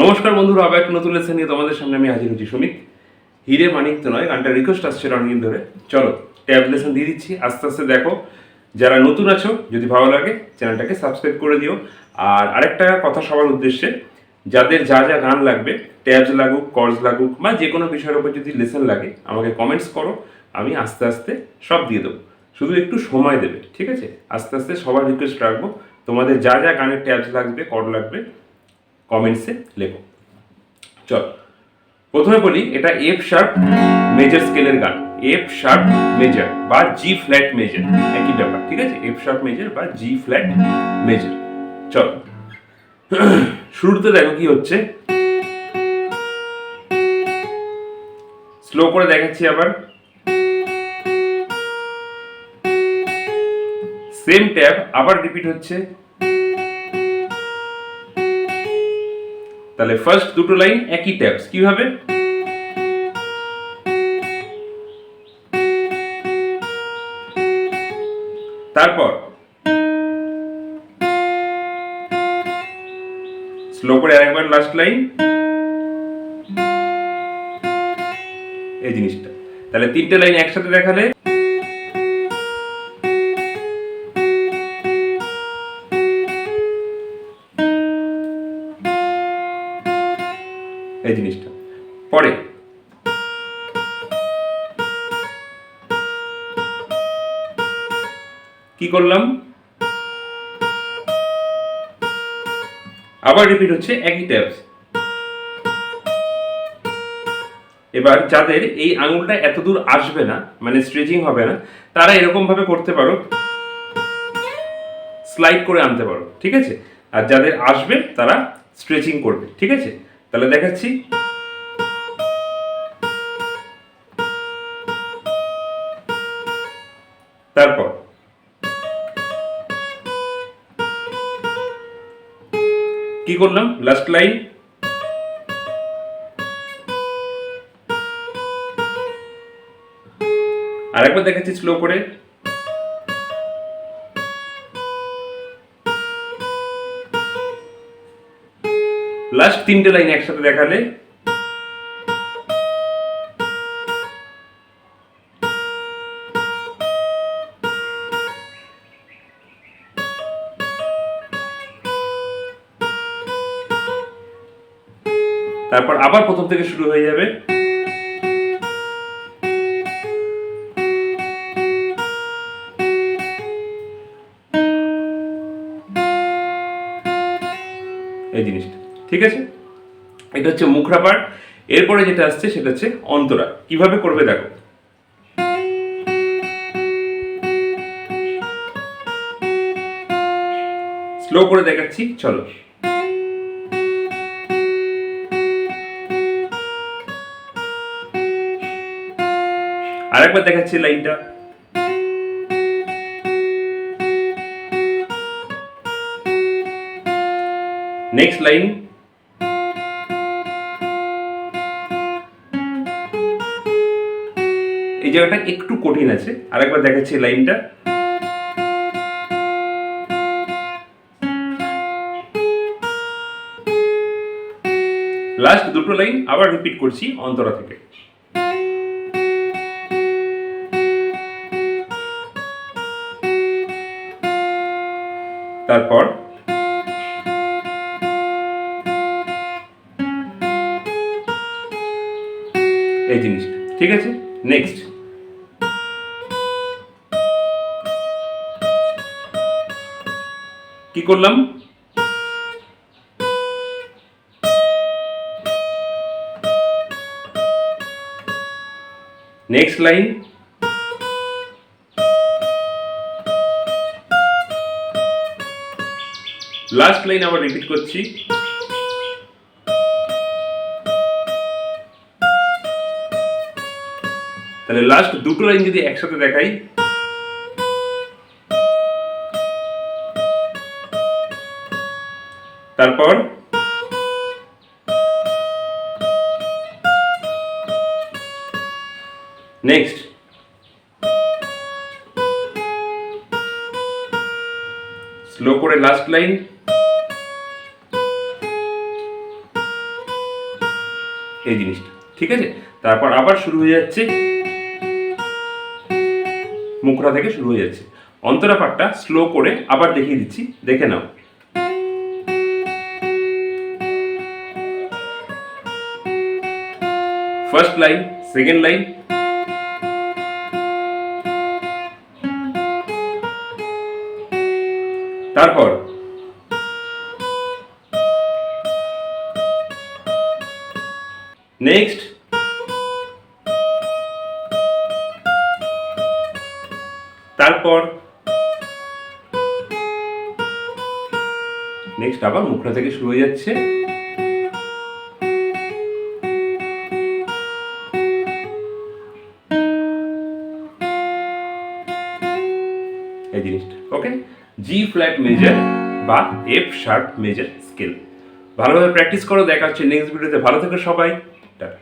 নমস্কার বন্ধুরা, আবার একটা নতুন লেসন নিয়ে তোমাদের সামনে আমি হাজির হচ্ছি। সুমিত, হিরে মানিক তো নয়, গানটা রিকোয়েস্ট আসছিল অনেকদিন ধরে। চলো ট্যাব লেসন দিয়ে দিচ্ছি, আস্তে আস্তে দেখো। যারা নতুন আছো, যদি ভালো লাগে চ্যানেলটাকে সাবস্ক্রাইব করে দিও। আর আরেকটা কথা সবার উদ্দেশ্যে, যাদের যা যা গান লাগবে, ট্যাবস লাগুক, কর্ডস লাগুক, বা যে কোনো বিষয়ের উপর যদি লেসন লাগে আমাকে কমেন্টস করো, আমি আস্তে আস্তে সব দিয়ে দেবো। শুধু একটু সময় দেবে, ঠিক আছে? আস্তে আস্তে সবার রিকোয়েস্ট রাখবো, তোমাদের যা যা গানের ট্যাবস লাগবে, কর্ড লাগবে, কমেন্টসে লেখো। চল প্রথমে বলি, এটা এফ শার্প মেজর স্কেলের গান। এফ শার্প মেজর বা জি ফ্ল্যাট মেজর, একই ব্যাপার, ঠিক আছে? এফ শার্প মেজর বা জি ফ্ল্যাট মেজর। চল শুরুতে দেখো কি হচ্ছে, স্লো করে দেখাচ্ছি। আবার সেম ট্যাব আবার রিপিট হচ্ছে। তাহলে ফার্স্ট দুটো লাইন একই ট্যাবস, কিভাবে? তারপর স্লো করে আরেকবার লাস্ট লাইন, এই জিনিসটা। তাহলে তিনটে লাইন একসাথে দেখালে এই জিনিসটা। পরে কি করলাম, আবার রিপিট হচ্ছে একই ট্যাবস। এবার যাদের এই আঙুলটা এত দূর আসবে না, মানে স্ট্রেচিং হবে না, তারা এরকম ভাবে করতে পারো, স্লাইড করে আনতে পারো, ঠিক আছে? আর যাদের আসবে তারা স্ট্রেচিং করবে, ঠিক আছে? তাহলে দেখাচ্ছি। তারপর কি করলাম, লাস্ট লাইন, আরেকবার দেখাচ্ছি স্লো করে। লাস্ট তিনটে লাইন একসাথে দেখালে তারপর আবার প্রথম থেকে শুরু হয়ে যাবে। এই জিনিসটা, ঠিক আছে? এটা হচ্ছে মুখরা পার্ট। এরপরে যেটা আসছে সেটা হচ্ছে অন্তরা। কিভাবে করবে দেখো, স্লো করে দেখাচ্ছি, চলো। আরেকবার দেখাচ্ছি লাইনটা, নেক্সট লাইন, এই জায়গাটা একটু কঠিন আছে, আরেকবার দেখাচ্ছি লাইনটা। লাস্ট দুটো লাইন আবার রিপিট করছি অন্তরা থেকে। তারপর এই জিনিসটা, ঠিক আছে? নেক্সট কি করলাম, নেক্সট লাইন, লাস্ট লাইন আবার রিপিট করছি। তাহলে লাস্ট দুটো লাইন যদি একসাথে দেখাই, তারপর নেক্সট স্লো করে লাস্ট লাইন, এই জিনিসটা, ঠিক আছে? তারপর আবার শুরু হয়ে যাচ্ছে, মুখরা থেকে শুরু হয়ে যাচ্ছে। অন্তরা পাঠটা স্লো করে আবার দেখিয়ে দিচ্ছি, দেখে নাও। ফার্স্ট লাইন, সেকেন্ড লাইন, তারপর নেক্সট, তারপর নেক্সট আবার মুখরা থেকে শুরু হয়ে যাচ্ছে। এই জিনিসটা, ওকে? জি ফ্ল্যাট মেজর বা এফ শার্প মেজর স্কেল। ভালোভাবে প্র্যাকটিস করো, দেখা হচ্ছে নেক্সট ভিডিওতে। ভালো থেকো সবাই, টাটা।